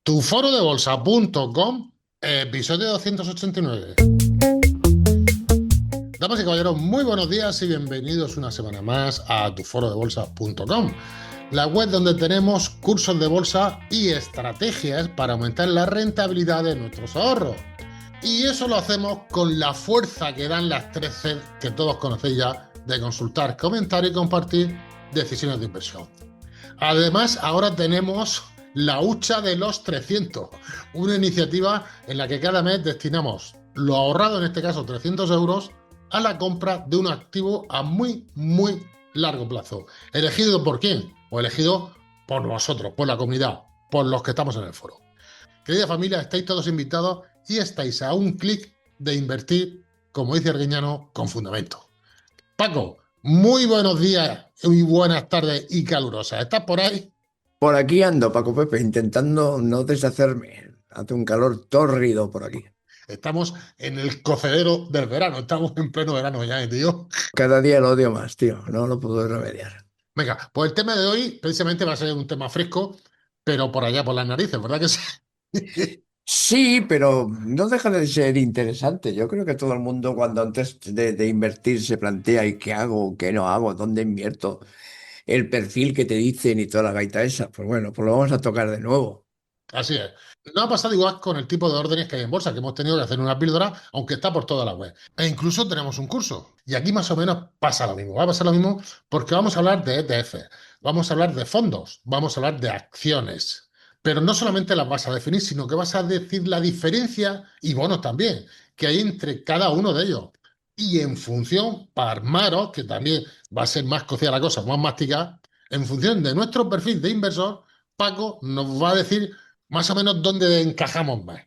Tuforodebolsa.com, episodio 289. Damas y caballeros, muy buenos días y bienvenidos una semana más a tuforodebolsa.com, la web donde tenemos cursos de bolsa y estrategias para aumentar la rentabilidad de nuestros ahorros. Y eso lo hacemos con la fuerza que dan las 3 C que todos conocéis ya, de consultar, comentar y compartir decisiones de inversión. Además, ahora tenemos la hucha de los 300, una iniciativa en la que cada mes destinamos lo ahorrado, en este caso 300 euros, a la compra de un activo a muy largo plazo. ¿Elegido por quién? O elegido por vosotros, por la comunidad, por los que estamos en el foro. Querida familia, estáis todos invitados y estáis a un clic de invertir, como dice Arguiñano, con fundamento. Paco, muy buenos días, muy buenas tardes y calurosas. ¿Estás por ahí? Por aquí ando, Paco Pepe, intentando no deshacerme. Hace un calor tórrido por aquí. Estamos en el cocedero del verano, estamos en pleno verano ya, tío. Cada día lo odio más, tío. No lo puedo remediar. Venga, pues el tema de hoy precisamente va a ser un tema fresco, pero por allá por las narices, ¿verdad que sí? Sí, pero no deja de ser interesante. Yo creo que todo el mundo cuando antes de invertir se plantea ¿y qué hago? ¿Qué no hago? ¿Dónde invierto? El perfil que te dicen y toda la gaita esa. Pues bueno, pues lo vamos a tocar de nuevo. Así es. No ha pasado igual con el tipo de órdenes que hay en bolsa, que hemos tenido que hacer una píldora, aunque está por toda la web. E incluso tenemos un curso. Y aquí más o menos pasa lo mismo. Va a pasar lo mismo porque vamos a hablar de ETF, vamos a hablar de fondos, vamos a hablar de acciones. Pero no solamente las vas a definir, sino que vas a decir la diferencia, y bonos también, que hay entre cada uno de ellos. Y en función, para armaros, que también va a ser más cocida la cosa, más masticada, en función de nuestro perfil de inversor, Paco nos va a decir más o menos dónde encajamos más.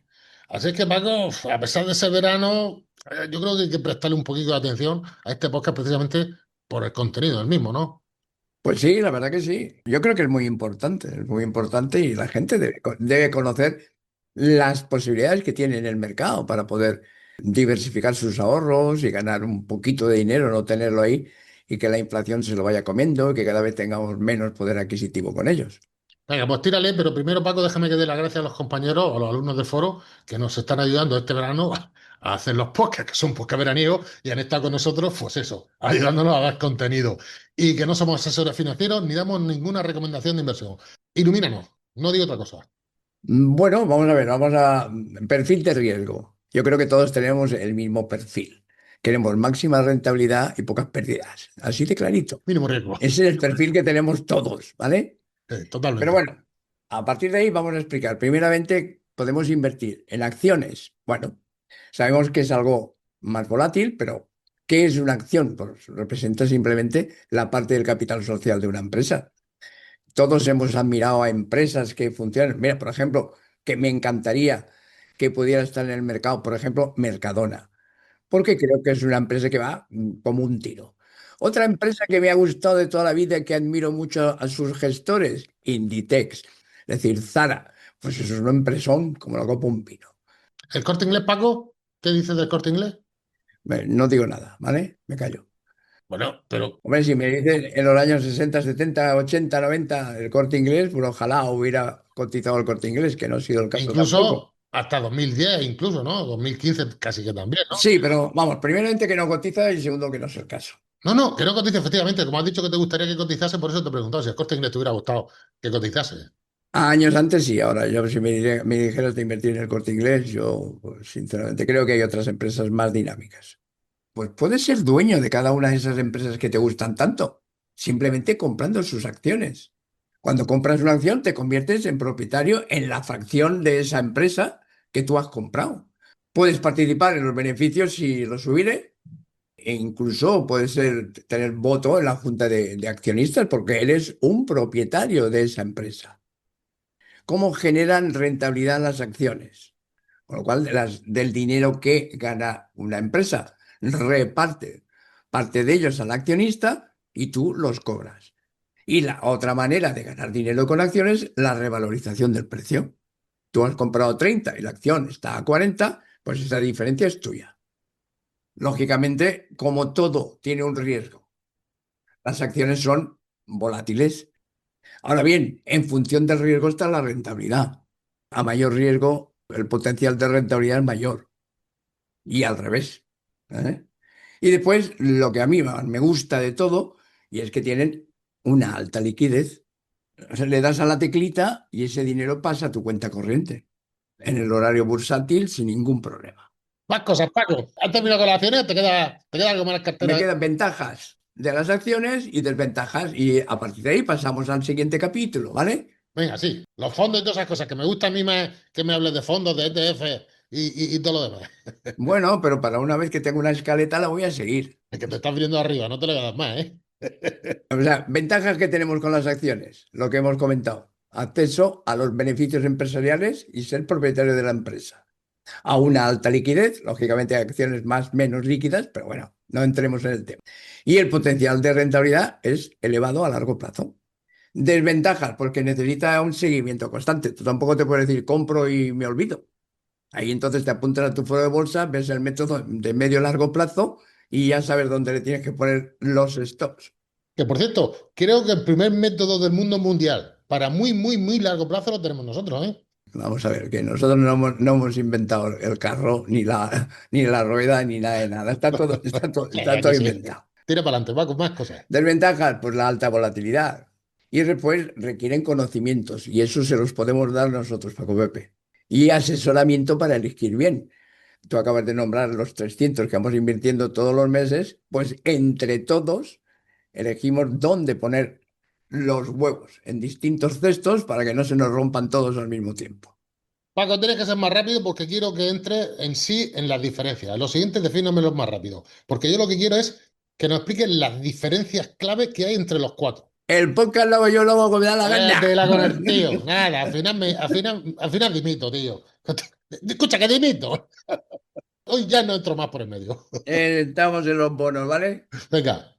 Así es que, Paco, a pesar de ese verano, yo creo que hay que prestarle un poquito de atención a este podcast precisamente por el contenido del mismo, ¿no? Pues sí, la verdad que sí. Yo creo que es muy importante y la gente debe conocer las posibilidades que tiene en el mercado para poder diversificar sus ahorros y ganar un poquito de dinero, no tenerlo ahí y que la inflación se lo vaya comiendo y que cada vez tengamos menos poder adquisitivo con ellos. Venga, pues tírale, pero primero, Paco, déjame que dé las gracias a los compañeros o a los alumnos del foro que nos están ayudando este verano a hacer los podcasts, que son podcast veraniegos, y han estado con nosotros, pues eso, ayudándonos a dar contenido. Y que no somos asesores financieros ni damos ninguna recomendación de inversión. Ilumínanos, no digo otra cosa. Bueno, vamos a ver, vamos a perfil de riesgo. Yo creo que todos tenemos el mismo perfil. Queremos máxima rentabilidad y pocas pérdidas. Así de clarito. Mínimo riesgo. Ese es el perfil que tenemos todos, ¿vale? Pero Totalmente. bueno, a partir de ahí vamos a explicar. Primeramente, podemos invertir en acciones. Bueno, sabemos que es algo más volátil, pero ¿qué es una acción? Pues representa simplemente la parte del capital social de una empresa. Todos hemos admirado a empresas que funcionan. Mira, por ejemplo, que me encantaría que pudiera estar en el mercado, por ejemplo, Mercadona, porque creo que es una empresa que va como un tiro. Otra empresa que me ha gustado de toda la vida y que admiro mucho a sus gestores, Inditex, es decir, Zara, pues eso es una empresón como la copa un pino. ¿El Corte Inglés, Paco? ¿Qué dices del Corte Inglés? No digo nada, ¿vale? Me callo. Bueno, pero Hombre, si me dicen en los años 60, 70, 80, 90 el Corte Inglés, pues ojalá hubiera cotizado el Corte Inglés, que no ha sido el caso tampoco. incluso hasta 2010, incluso, ¿no? 2015 casi que también, ¿no? Sí, pero vamos, primeramente que no cotiza y segundo que no es el caso. No, que no cotice efectivamente. Como has dicho que te gustaría que cotizase, por eso te he preguntado si el Corte Inglés te hubiera gustado que cotizase. Años antes sí, ahora yo si me dijeras de invertir en el Corte Inglés, yo pues, sinceramente creo que hay otras empresas más dinámicas. Pues puedes ser dueño de cada una de esas empresas que te gustan tanto, simplemente comprando sus acciones. Cuando compras una acción, te conviertes en propietario en la fracción de esa empresa que tú has comprado. Puedes participar en los beneficios si los hubiere, e incluso puedes tener voto en la junta de accionistas porque eres un propietario de esa empresa. ¿Cómo generan rentabilidad las acciones? Con lo cual, del dinero que gana una empresa, reparte parte de ellos al accionista y tú los cobras. Y la otra manera de ganar dinero con acciones, la revalorización del precio. Tú has comprado 30 y la acción está a 40, pues esa diferencia es tuya. Lógicamente, como todo tiene un riesgo, las acciones son volátiles. Ahora bien, en función del riesgo está la rentabilidad. A mayor riesgo, el potencial de rentabilidad es mayor. Y al revés. ¿Eh? Y después, lo que a mí más me gusta de todo, y es que tienen una alta liquidez. O sea, le das a la teclita y ese dinero pasa a tu cuenta corriente, en el horario bursátil sin ningún problema. Más cosas, Paco. ¿Has terminado con las acciones? ¿Te queda algo más en la Me cartera? quedan ventajas de las acciones y desventajas, y a partir de ahí pasamos al siguiente capítulo, ¿vale? Venga, sí. Los fondos y todas esas cosas, que me gusta a mí más que me hables de fondos, de ETF y todo lo demás. Bueno, pero para una vez que tengo una escaleta la voy a seguir. Es que te estás viendo arriba, no te le voy a dar más, ¿eh? O sea, ventajas que tenemos con las acciones, lo que hemos comentado. Acceso a los beneficios empresariales y ser propietario de la empresa. A una alta liquidez, lógicamente hay acciones más menos líquidas, pero bueno, no entremos en el tema. Y el potencial de rentabilidad es elevado a largo plazo. Desventajas, porque necesita un seguimiento constante. Tú tampoco te puedes decir compro y me olvido. Ahí entonces te apuntas a tu foro de bolsa, ves el método de medio largo plazo y ya sabes dónde le tienes que poner los stops. Que por cierto, creo que el primer método del mundo mundial para muy, muy, muy largo plazo lo tenemos nosotros, ¿eh? Vamos a ver, que nosotros no hemos inventado el carro, ni la rueda, ni nada de nada. Está todo, está Que todo sí. inventado. Tira para adelante, va con más cosas. Desventajas, pues la alta volatilidad. Y después requieren conocimientos, y eso se los podemos dar nosotros, Paco Pepe. Y asesoramiento para elegir bien. Tú acabas de nombrar los 300 que vamos invirtiendo todos los meses, pues entre todos elegimos dónde poner los huevos en distintos cestos para que no se nos rompan todos al mismo tiempo. Paco, tienes que ser más rápido porque quiero que entre en sí en las diferencias. Lo siguiente, defínamelos más rápido. Porque yo lo que quiero es que nos expliquen las diferencias clave que hay entre los cuatro. El podcast lo hago yo, lo hago como me da la Te la con gana. el tío. Nada, al final dimito, tío. Escucha, que dimito. Hoy ya no entro más por el medio. Estamos en los bonos, ¿vale? Venga,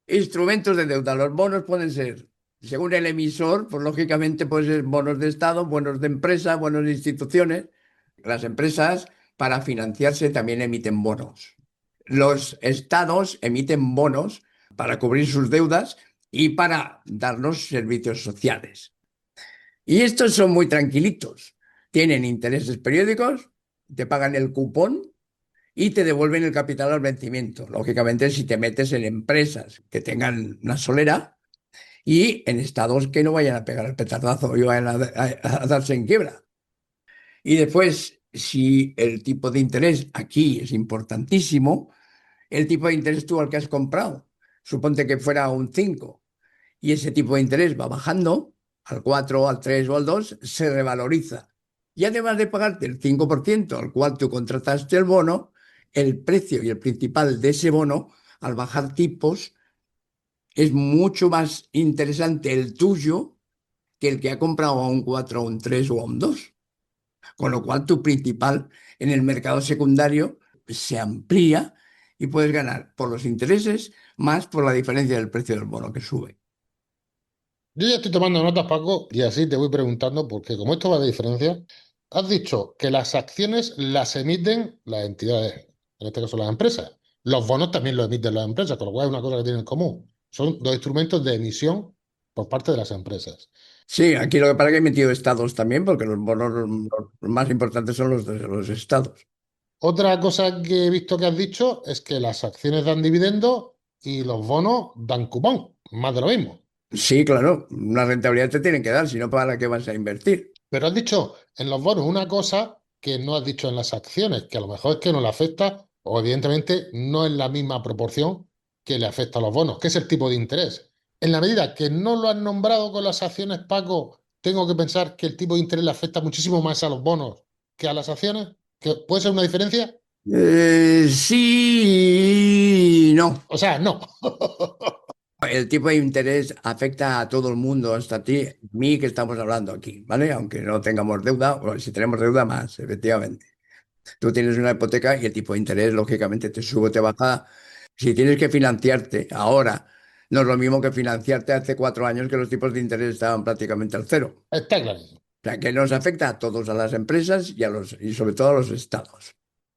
Instrumentos de deuda. Los bonos pueden ser, según el emisor, pues lógicamente pueden ser bonos de Estado, bonos de empresa, bonos de instituciones. Las empresas, para financiarse, también emiten bonos. Los estados emiten bonos para cubrir sus deudas y para darnos servicios sociales. Y estos son muy tranquilitos. Tienen intereses periódicos, te pagan el cupón y te devuelven el capital al vencimiento. Lógicamente, si te metes en empresas que tengan una solera y en estados que no vayan a pegar el petardazo y vayan a darse en quiebra. Y después, si el tipo de interés aquí es importantísimo, el tipo de interés tú al que has comprado, suponte que fuera un 5 y ese tipo de interés va bajando al 4, al 3 o al 2, se revaloriza. Y además de pagarte el 5% al cual tú contrataste el bono, el precio y el principal de ese bono, al bajar tipos, es mucho más interesante el tuyo que el que ha comprado a un 4, a un 3 o a un 2. Con lo cual tu principal en el mercado secundario se amplía y puedes ganar por los intereses más por la diferencia del precio del bono que sube. yo ya estoy tomando notas, Paco, y así te voy preguntando, porque como esto va de diferencia, has dicho que las acciones las emiten las entidades, en este caso las empresas. Los bonos también los emiten las empresas, con lo cual es una cosa que tienen en común. Son dos instrumentos de emisión por parte de las empresas. Sí, aquí lo que pasa es que he metido estados también, porque los bonos los más importantes son los de los estados. Otra cosa que he visto que has dicho es que las acciones dan dividendo y los bonos dan cupón, más de lo mismo. Sí, claro, una rentabilidad te tienen que dar, si no, ¿para qué vas a invertir? Pero has dicho en los bonos una cosa que no has dicho en las acciones, que a lo mejor es que no le afecta, o evidentemente no en la misma proporción que le afecta a los bonos, que es el tipo de interés. En la medida que no lo han nombrado con las acciones, Paco, tengo que pensar que el tipo de interés le afecta muchísimo más a los bonos que a las acciones, que puede ser una diferencia. Sí, y no. O sea, no. El tipo de interés afecta a todo el mundo, hasta a ti, a mí que estamos hablando aquí, ¿vale? Aunque no tengamos deuda, o si tenemos deuda más, efectivamente. Tú tienes una hipoteca y el tipo de interés, lógicamente, te sube o te baja. Si tienes que financiarte ahora, no es lo mismo que financiarte hace 4 años que los tipos de interés estaban prácticamente al cero. Está clarísimo. O sea, que nos afecta a todos, a las empresas y sobre todo a los estados.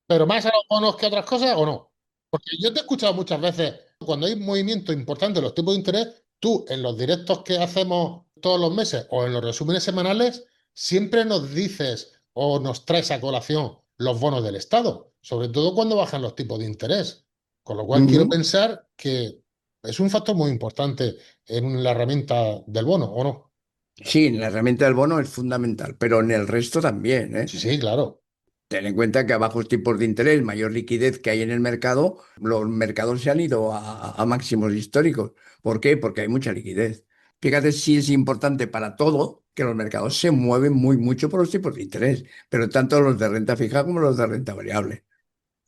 ¿Pero más a los bonos que a otras cosas o no? Porque yo te he escuchado muchas veces, cuando hay movimientos importantes en los tipos de interés, tú en los directos que hacemos todos los meses o en los resúmenes semanales, siempre nos dices o nos traes a colación los bonos del Estado, sobre todo cuando bajan los tipos de interés. Con lo cual quiero Ujú. pensar que es un factor muy importante en la herramienta del bono, ¿o no? Sí, la herramienta del bono es fundamental, pero en el resto también, ¿eh? Sí, sí, claro. Ten en cuenta que a bajos tipos de interés, mayor liquidez que hay en el mercado, los mercados se han ido a máximos históricos. ¿Por qué? Porque hay mucha liquidez. Fíjate si es importante para todo que los mercados se mueven muy mucho por los tipos de interés, pero tanto los de renta fija como los de renta variable.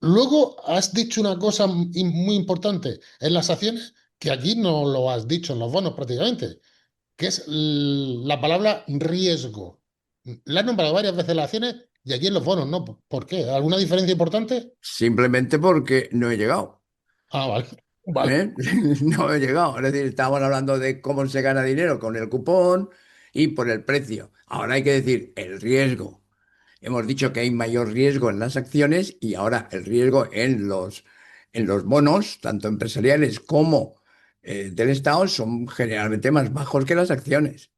Luego has dicho una cosa muy importante en las acciones que aquí no lo has dicho en los bonos prácticamente, que es la palabra riesgo. La has nombrado varias veces en las acciones y aquí en los bonos no. ¿Por qué? ¿Alguna diferencia importante? Simplemente porque no he llegado. Ah, vale. Vale. ¿Eh? No he llegado. Es decir, estábamos hablando de cómo se gana dinero con el cupón y por el precio. Ahora hay que decir el riesgo. Hemos dicho que hay mayor riesgo en las acciones y ahora el riesgo en los bonos, tanto empresariales como del Estado, son generalmente más bajos que las acciones.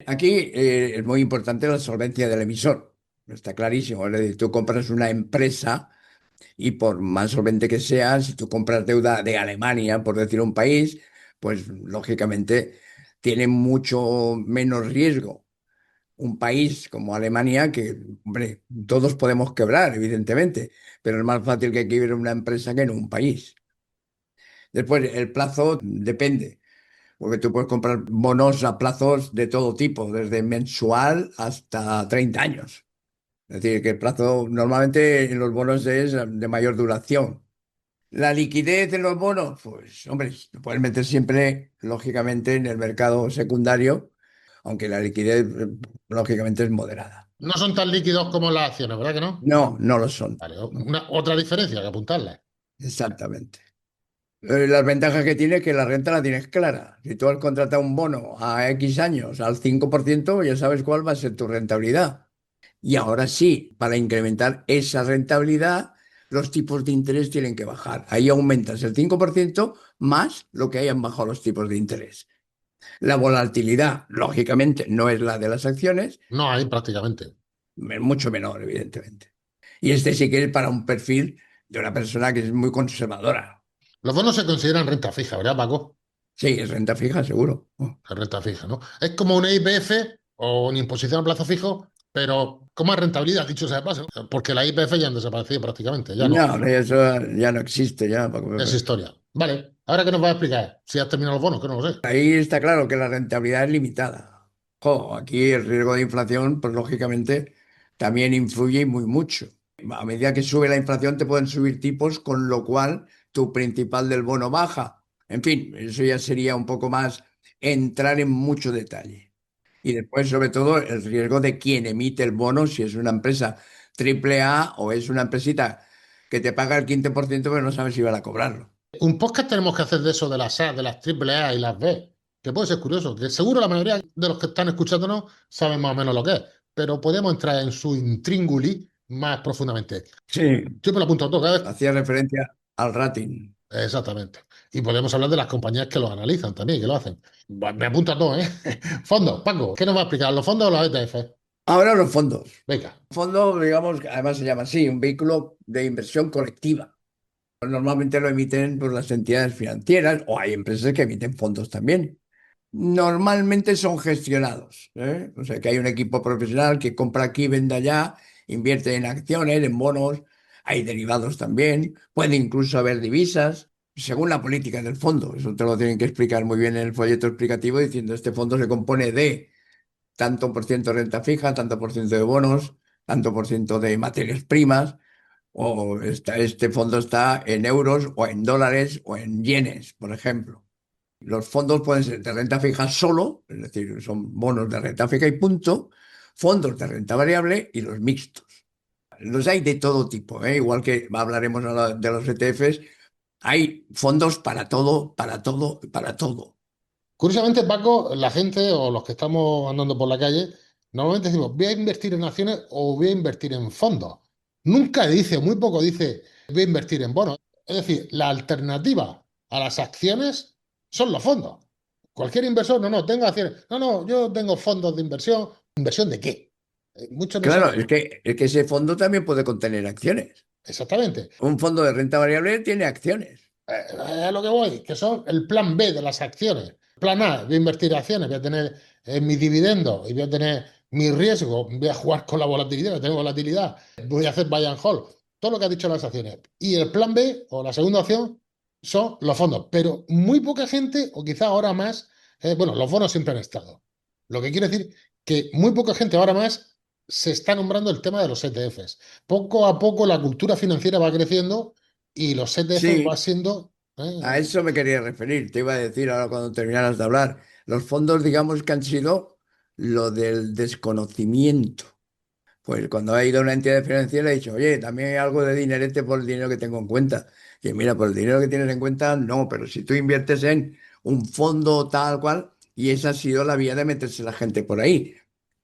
Aquí es muy importante la solvencia del emisor. Está clarísimo. Es decir, tú compras una empresa y por más solvente que sea, si tú compras deuda de Alemania, por decir un país, pues lógicamente tiene mucho menos riesgo un país como Alemania, que, hombre, todos podemos quebrar, evidentemente, pero es más fácil que quiebre una empresa que en un país. Después, el plazo depende, porque tú puedes comprar bonos a plazos de todo tipo, desde mensual hasta 30 años. Es decir, que el plazo normalmente en los bonos es de mayor duración. La liquidez en los bonos, pues, hombre, lo puedes meter siempre, lógicamente, en el mercado secundario, aunque la liquidez, lógicamente, es moderada. No son tan líquidos como las acciones, ¿verdad que no? No, no lo son. Vale, No, otra diferencia que apuntarle. exactamente. Las ventajas que tiene es que la renta la tienes clara. Si tú has contratado un bono a X años al 5%, ya sabes cuál va a ser tu rentabilidad. Y ahora sí, para incrementar esa rentabilidad, los tipos de interés tienen que bajar. Ahí aumentas el 5% más lo que hayan bajado los tipos de interés. La volatilidad, lógicamente, no es la de las acciones, No hay prácticamente. es mucho menor, evidentemente. Y este sí que es para un perfil de una persona que es muy conservadora. Los bonos se consideran renta fija, ¿verdad, Paco? Sí, es renta fija, seguro. La renta fija, ¿no? Es como una IPF o una imposición a plazo fijo, pero con más rentabilidad, dicho sea de paso, porque la IPF ya han desaparecido prácticamente, ya no. No, eso ya no existe, ya, Paco Es Pepe. historia. Vale, ahora que nos vas a explicar si has terminado los bonos, que no lo sé. Ahí está claro que la rentabilidad es limitada. Jo, aquí el riesgo de inflación, pues lógicamente, también influye y muy mucho. A medida que sube la inflación, te pueden subir tipos, con lo cual tu principal del bono baja. En fin, eso ya sería un poco más entrar en mucho detalle. Y después, sobre todo, el riesgo de quien emite el bono, si es una empresa triple A o es una empresita que te paga el 15%, pero no sabes si van a cobrarlo. Un podcast tenemos que hacer de eso, de las A, de las triple A y las B, que puede ser curioso, que seguro la mayoría de los que están escuchándonos saben más o menos lo que es, pero podemos entrar en su intríngulis más profundamente. Sí, Yo me lo apunto todo cada vez. hacía referencia al rating. Exactamente. Y podemos hablar de las compañías que lo analizan también, que lo hacen. Me apunta todo, ¿eh? Fondos, Paco, ¿qué nos va a explicar? ¿Los fondos o los ETF? Ahora los fondos. Venga. Fondo, digamos, que además se llama así, un vehículo de inversión colectiva. Normalmente lo emiten por las entidades financieras o hay empresas que emiten fondos también. Normalmente son gestionados, ¿eh? O sea, que hay un equipo profesional que compra aquí, vende allá, invierte en acciones, en bonos, hay derivados también, puede incluso haber divisas, según la política del fondo. Eso te lo tienen que explicar muy bien en el folleto explicativo diciendo este fondo se compone de tanto por ciento de renta fija, tanto por ciento de bonos, tanto por ciento de materias primas, o este fondo está en euros o en dólares o en yenes, por ejemplo. Los fondos pueden ser de renta fija solo, es decir, son bonos de renta fija y punto, fondos de renta variable y los mixtos. Los hay de todo tipo, ¿eh? Igual que hablaremos ahora de los ETFs, hay fondos para todo, para todo, para todo. Curiosamente, Paco, la gente o los que estamos andando por la calle, normalmente decimos, voy a invertir en acciones o voy a invertir en fondos. Nunca dice, muy poco dice, voy a invertir en bonos. Es decir, la alternativa a las acciones son los fondos. Cualquier inversor, no, no, tengo acciones. No, no, yo tengo fondos de inversión. ¿Inversión de qué? Muchos no Claro, saben. es que ese fondo también puede contener acciones. Exactamente. Un fondo de renta variable tiene acciones. A lo que voy, que son el plan B de las acciones. Plan A, voy a invertir acciones, voy a tener mi dividendo y voy a tener mi riesgo, voy a jugar con la volatilidad, voy a tener volatilidad, voy a hacer buy and hold, todo lo que ha dicho las acciones. Y el plan B o la segunda opción son los fondos, pero muy poca gente, o quizá ahora más, bueno, los bonos siempre han estado. Lo que quiere decir que muy poca gente ahora más se está nombrando el tema de los ETFs. Poco a poco la cultura financiera va creciendo y los ETFs va Sí, siendo... a eso me quería referir. Te iba a decir ahora cuando terminaras de hablar. Los fondos, digamos que han sido lo del desconocimiento. Pues cuando ha ido a una entidad financiera he dicho, oye, también hay algo de dinerete por el dinero que tengo en cuenta. Y mira, por el dinero que tienes en cuenta, no, pero si tú inviertes en un fondo tal cual, y esa ha sido la vía de meterse la gente por ahí.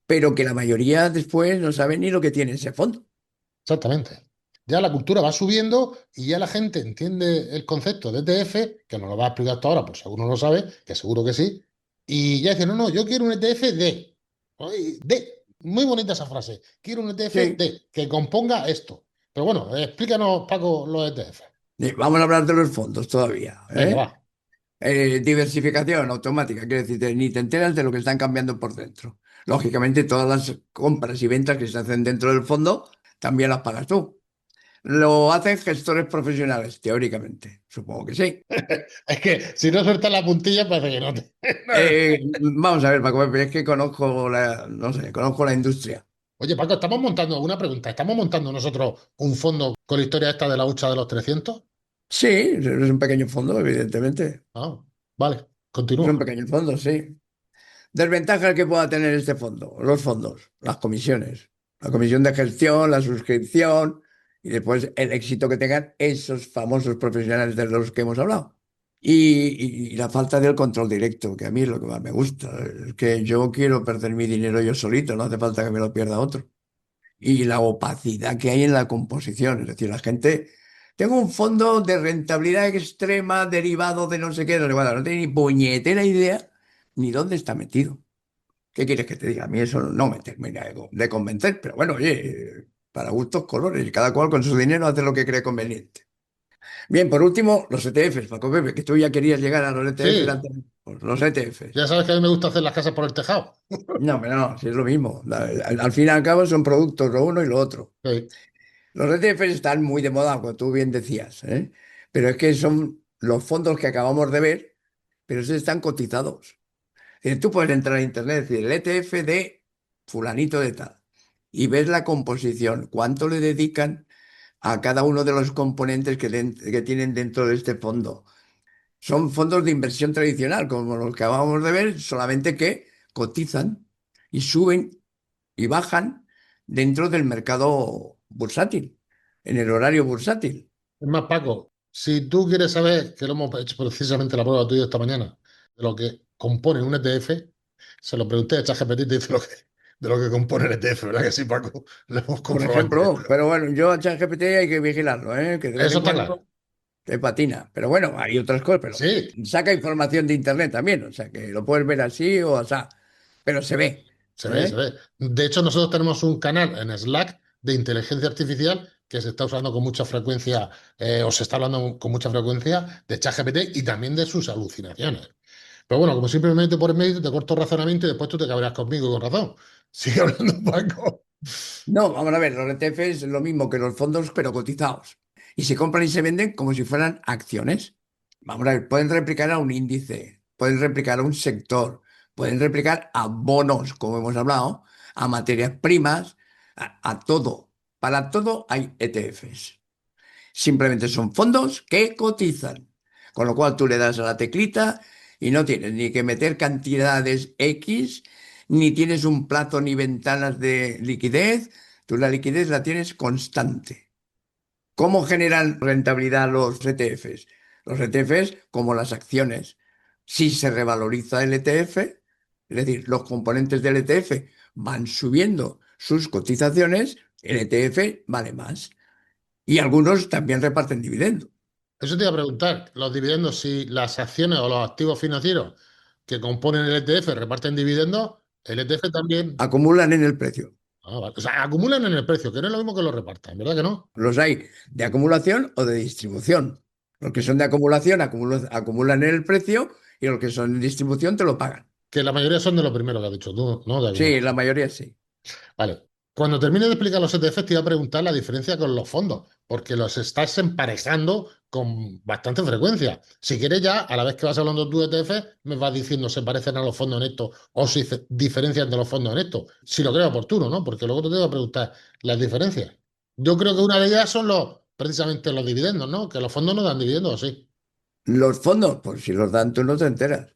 Pero que la mayoría después no sabe ni lo que tiene ese fondo. Exactamente. Ya la cultura va subiendo y ya la gente entiende el concepto de ETF, que nos lo va a explicar hasta ahora, por si alguno no lo sabe, que seguro que sí, y ya dice, no, no, yo quiero un ETF de, ay, de, muy bonita esa frase, quiero un ETF Sí. de, que componga esto. Pero bueno, explícanos, Paco, los ETF. Vamos a hablar de los fondos todavía, Venga, ¿eh? va. Diversificación automática, quiere decir, ni te enteras de lo que están cambiando por dentro. Lógicamente, todas las compras y ventas que se hacen dentro del fondo también las pagas tú. Lo hacen gestores profesionales, teóricamente. Supongo que sí. Es que si no sueltas la puntilla parece que no te... Vamos a ver, Paco, Pepe, es que conozco no sé, conozco la industria. Oye, Paco, estamos montando una pregunta. ¿Estamos montando nosotros un fondo con la historia esta de la hucha de los 300? Sí, es un pequeño fondo, evidentemente. Ah, vale, Es un continúa. pequeño fondo, sí. Desventajas que pueda tener este fondo, los fondos, las comisiones, la comisión de gestión, la suscripción y después el éxito que tengan esos famosos profesionales de los que hemos hablado. Y la falta del control directo, que a mí es lo que más me gusta. Es que yo quiero perder mi dinero yo solito, no hace falta que me lo pierda otro. Y la opacidad que hay en la composición, es decir, la gente... Tengo un fondo de rentabilidad extrema derivado de no sé qué, no sé cuánto, no tiene ni puñetera idea ni dónde está metido. ¿Qué quieres que te diga? A mí eso no me termina de convencer, pero bueno, oye, para gustos colores, y cada cual con su dinero hace lo que cree conveniente. Bien, por último, los ETFs, Paco Pepe, que tú ya querías llegar a los ETFs Sí, antes. Pues los ETFs. ya sabes que a mí me gusta hacer las casas por el tejado. No, pero no, si es lo mismo. Al fin y al cabo son productos lo uno y lo otro. Sí. Los ETFs están muy de moda, como tú bien decías, ¿eh? Pero es que son los fondos que acabamos de ver, pero esos están cotizados. Tú puedes entrar a internet y decir el ETF de fulanito de tal y ves la composición, cuánto le dedican a cada uno de los componentes que tienen dentro de este fondo. Son fondos de inversión tradicional, como los que acabamos de ver, solamente que cotizan y suben y bajan dentro del mercado bursátil, en el horario bursátil. Es más, Paco, si tú quieres saber, que lo hemos hecho precisamente la prueba tuya esta mañana, de lo que compone un ETF, se lo pregunté a ChatGPT y te dice de lo que compone el ETF, ¿verdad que sí, Paco? Lo hemos Por comprobado en ejemplo, directo. pero bueno, yo a ChatGPT hay que vigilarlo, ¿eh? Que de vez Eso en está claro. cuando te patina. Pero bueno, hay otras cosas, pero Sí, saca información de internet también, o sea que lo puedes ver así o así, pero se ve, se ve, se ¿eh? ve. De hecho, nosotros tenemos un canal en Slack de inteligencia artificial que se está usando con mucha frecuencia, o se está hablando con mucha frecuencia de ChatGPT y también de sus alucinaciones. Pero bueno, como simplemente por el medio te corto razonamiento y después tú te cabreas conmigo y con razón. Sigue hablando, Paco. No, vamos a ver, los ETFs es lo mismo que los fondos, pero cotizados. Y se compran y se venden como si fueran acciones. Vamos a ver, pueden replicar a un índice, pueden replicar a un sector, pueden replicar a bonos, como hemos hablado, a materias primas, a todo. Para todo hay ETFs. Simplemente son fondos que cotizan. Con lo cual tú le das a la teclita y no tienes ni que meter cantidades X, ni tienes un plazo ni ventanas de liquidez. Tú la liquidez la tienes constante. ¿Cómo generan rentabilidad los ETFs? Los ETFs como las acciones. Si se revaloriza el ETF, es decir, los componentes del ETF van subiendo sus cotizaciones, el ETF vale más. Y algunos también reparten dividendos. Eso te iba a preguntar, los dividendos, si las acciones o los activos financieros que componen el ETF reparten dividendos, el ETF también. Acumulan en el precio. Ah, vale. O sea, acumulan en el precio, que no es lo mismo que lo repartan, ¿verdad que no? Los hay de acumulación o de distribución. Los que son de acumulación acumulan en el precio y los que son de distribución te lo pagan. Que la mayoría son de lo primero que has dicho tú, ¿no? De Sí, la acumulación. mayoría sí. Vale. Cuando termine de explicar los ETFs, te iba a preguntar la diferencia con los fondos, porque los estás emparejando con bastante frecuencia. Si quieres ya, a la vez que vas hablando tú de ETF, me vas diciendo se parecen a los fondos en esto o si se diferencian de los fondos en esto. Si lo creo oportuno, ¿no? Porque luego te voy a preguntar las diferencias. Yo creo que una de ellas son precisamente los dividendos, ¿no? Que los fondos no dan dividendos, sí. Los fondos, pues si los dan tú no te enteras.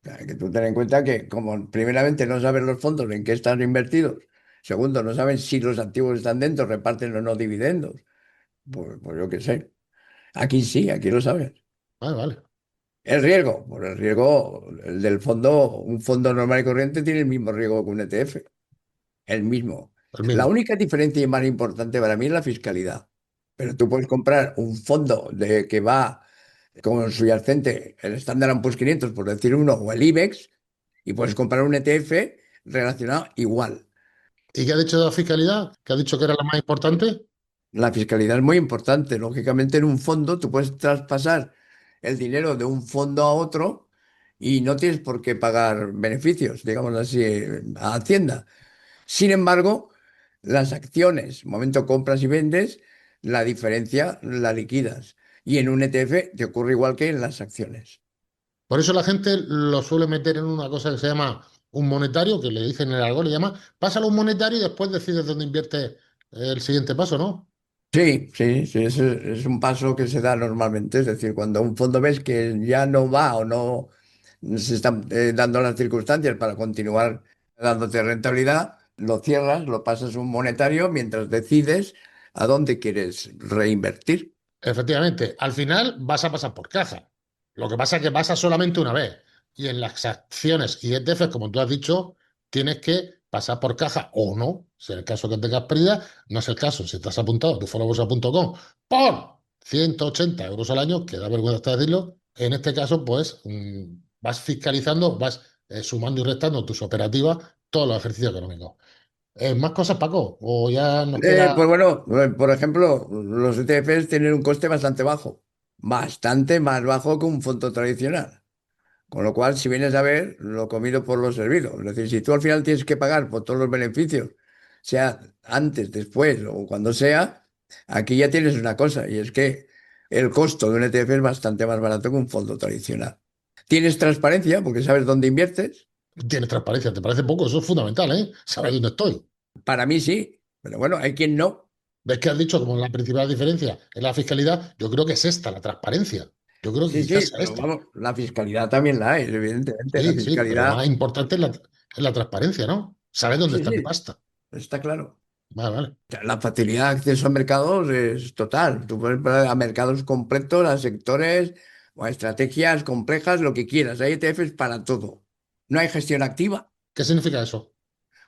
O sea, que tú ten en cuenta que como primeramente no sabes los fondos en qué están invertidos, segundo no saben si los activos están dentro, reparten o no dividendos, pues yo qué sé. Aquí sí, aquí lo sabes. Vale, vale. El riesgo, el del fondo, un fondo normal y corriente tiene el mismo riesgo que un ETF, el mismo. El La mismo. única diferencia y más importante para mí es la fiscalidad. Pero tú puedes comprar un fondo que va con subyacente el Standard Poor's 500, por decir uno, o el IBEX, y puedes comprar un ETF relacionado igual. ¿Y qué ha dicho de la fiscalidad? ¿Qué ha dicho que era la más importante? La fiscalidad es muy importante. Lógicamente, en un fondo tú puedes traspasar el dinero de un fondo a otro y no tienes por qué pagar beneficios, digamos así, a Hacienda. Sin embargo, las acciones, momento compras y vendes, la diferencia la liquidas. Y en un ETF te ocurre igual que en las acciones. Por eso la gente lo suele meter en una cosa que se llama un monetario, que le dicen en el algo, le llama, pásalo a un monetario y después decides dónde invierte el siguiente paso, ¿no? Sí, sí, sí, ese es un paso que se da normalmente. Es decir, cuando un fondo ves que ya no va o no se están dando las circunstancias para continuar dándote rentabilidad, lo cierras, lo pasas a un monetario mientras decides a dónde quieres reinvertir. Efectivamente, al final vas a pasar por caja. Lo que pasa es que pasa solamente una vez. Y en las acciones y ETFs, como tú has dicho, tienes que pasar por caja o no. Si es el caso que tengas pérdida, no es el caso. Si estás apuntado a tuforobolsa.com por 180 euros al año, que da vergüenza hasta decirlo, en este caso, pues vas fiscalizando, vas sumando y restando tus operativas, todos los ejercicios económicos. ¿Más cosas, Paco? ¿O ya nos queda? Pues bueno, por ejemplo, los ETFs tienen un coste bastante bajo, bastante más bajo que un fondo tradicional. Con lo cual, si vienes a ver, lo comido por lo servido. Es decir, si tú al final tienes que pagar por todos los beneficios, sea antes, después o cuando sea, aquí ya tienes una cosa, y es que el costo de un ETF es bastante más barato que un fondo tradicional. Tienes transparencia porque sabes dónde inviertes. Tienes transparencia, ¿te parece poco? Eso es fundamental, ¿eh? Saber dónde estoy. Para mí sí, pero bueno, hay quien no. ¿Ves que has dicho como la principal diferencia es la fiscalidad? Yo creo que es esta, la transparencia. Yo creo que Sí, quizás sí, sea pero esta. vamos, la fiscalidad también la hay, evidentemente. La Sí, sí, pero lo fiscalidad, más importante es la transparencia, ¿no? Saber dónde sí, está mi sí, pasta. está claro. Vale, vale. Sea, la facilidad de acceso a mercados es total. Tú puedes ir a mercados completos, a sectores o a estrategias complejas, lo que quieras. Hay ETFs para todo. No hay gestión activa. ¿Qué significa eso?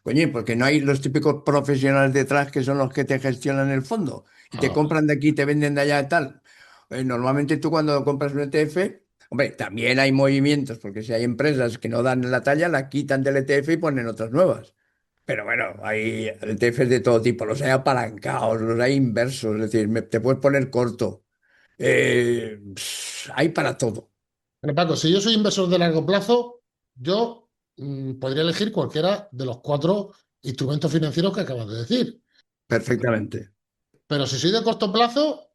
Coño, porque no hay los típicos profesionales detrás que son los que te gestionan el fondo y te Ah, vale. compran de aquí, te venden de allá y tal. Normalmente tú cuando compras un ETF, hombre, también hay movimientos, porque si hay empresas que no dan la talla, la quitan del ETF y ponen otras nuevas. Pero bueno, hay ETFs de todo tipo, los hay apalancados, los hay inversos, es decir, te puedes poner corto. Hay para todo, Pero Paco, si yo soy inversor de largo plazo, yo podría elegir cualquiera de los cuatro instrumentos financieros que acabas de decir. perfectamente. Pero si soy de corto plazo,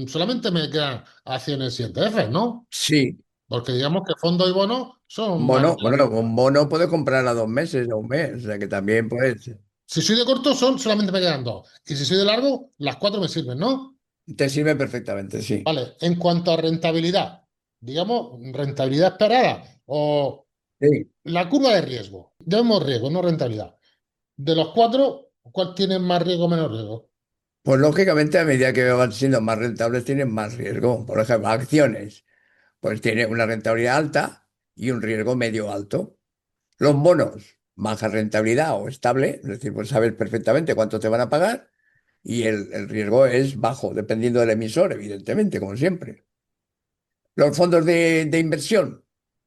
solamente me quedan acciones y ETFs, ¿no? Sí, Porque digamos que fondos y bonos son más bono, bueno, relativos. un bono puedes comprar a 2 meses o un mes, o sea que también puedes, Si soy de corto, solamente me quedan dos. Y si soy de largo, las cuatro me sirven, ¿no? te sirve perfectamente, sí. Vale, en cuanto a rentabilidad, digamos, rentabilidad esperada o Sí. la curva de riesgo. Demos riesgo, no rentabilidad. De los cuatro, ¿cuál tiene más riesgo o menos riesgo? Pues lógicamente a medida que van siendo más rentables tienen más riesgo. Por ejemplo, acciones, pues tiene una rentabilidad alta y un riesgo medio alto. Los bonos, baja rentabilidad o estable, es decir, pues sabes perfectamente cuánto te van a pagar y el riesgo es bajo, dependiendo del emisor, evidentemente, como siempre. Los fondos de inversión,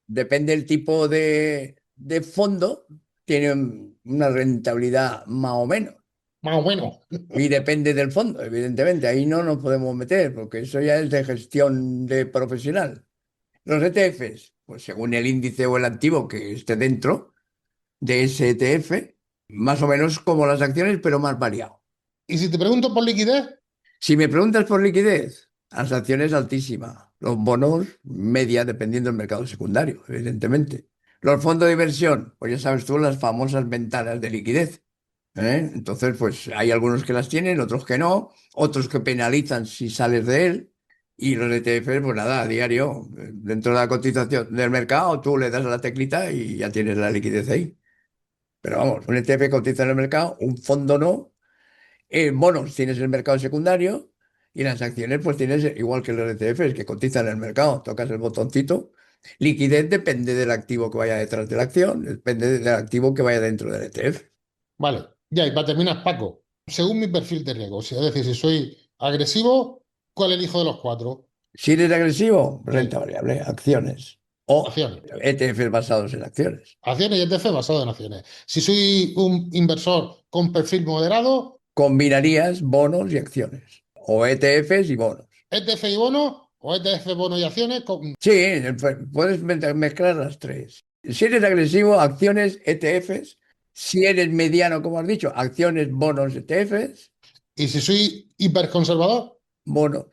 depende del tipo de fondo, tienen una rentabilidad más o menos. Más bueno. Y depende del fondo, evidentemente. Ahí no nos podemos meter, porque eso ya es de gestión de profesional. Los ETFs, pues según el índice o el activo que esté dentro de ese ETF, más o menos como las acciones, pero más variado. Y si te pregunto por liquidez, Si me preguntas por liquidez, las acciones altísima, los bonos media, dependiendo del mercado secundario, evidentemente. Los fondos de inversión, pues ya sabes tú, las famosas ventanas de liquidez. Entonces, pues hay algunos que las tienen, otros que no, otros que penalizan si sales de él. Y los ETFs, pues nada, a diario, dentro de la cotización del mercado, tú le das a la teclita y ya tienes la liquidez ahí. Pero vamos, un ETF cotiza en el mercado, un fondo no. En bonos tienes el mercado secundario y en las acciones pues tienes igual que los ETFs que cotizan en el mercado. Tocas el botoncito. Liquidez depende del activo que vaya detrás de la acción, depende del activo que vaya dentro del ETF. vale. Ya, y para terminar, Paco, según mi perfil de riesgo, es decir, si soy agresivo, ¿cuál elijo de los cuatro? Si eres agresivo, Sí, renta variable, acciones o acciones. ETFs basados en acciones. Acciones y ETF basado en acciones. Si soy un inversor con perfil moderado, Combinarías bonos y acciones o ETFs y bonos. ETF y bono o ETF, bono y acciones. Sí, puedes mezclar las tres. Si eres agresivo, acciones, ETFs. Si eres mediano, como has dicho, acciones, bonos, ETFs, Y si soy hiperconservador, bonos.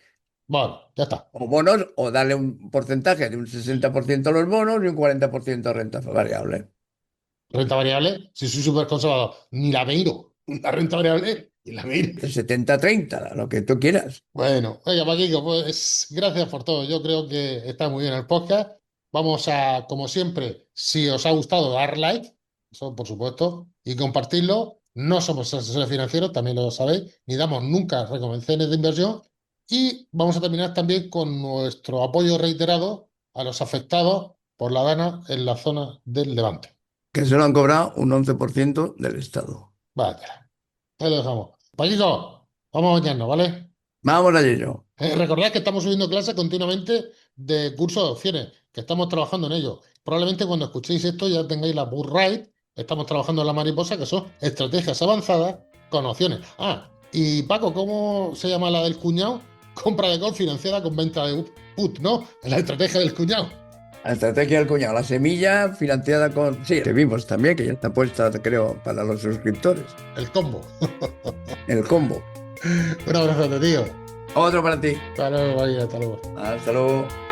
bueno, ya está. O bonos, o darle un porcentaje de un 60% a los bonos y un 40% a renta variable. Renta variable, si soy súper conservador, ni la miro. La renta variable, ni la miro. De 70-30, lo que tú quieras. Bueno, oiga, Paquico, pues gracias por todo. Yo creo que está muy bien el podcast. Vamos a, como siempre, si os ha gustado, dar like, eso por supuesto, y compartirlo. No somos asesores financieros, también lo sabéis, ni damos nunca recomendaciones de inversión. Y vamos a terminar también con nuestro apoyo reiterado a los afectados por la DANA en la zona del Levante. Que se lo han cobrado un 11% del Estado. Vaya, ahí lo dejamos. Paquito, vamos a bañarnos, ¿vale? Vamos a ello. Recordad que estamos subiendo clases continuamente de cursos de opciones, que estamos trabajando en ello. Probablemente cuando escuchéis esto ya tengáis la Bull Ride, estamos trabajando en la mariposa, que son estrategias avanzadas con opciones. Ah, y Paco, ¿cómo se llama la del cuñado? Compra de call financiada con venta de put, ¿no? La estrategia del cuñado. La estrategia del cuñado, la semilla financiada con... Sí, que vimos también, que ya está puesta, creo, para los suscriptores. El combo. El combo. Un abrazo, tío. Otro para ti. Hasta luego, María, hasta luego. Hasta luego.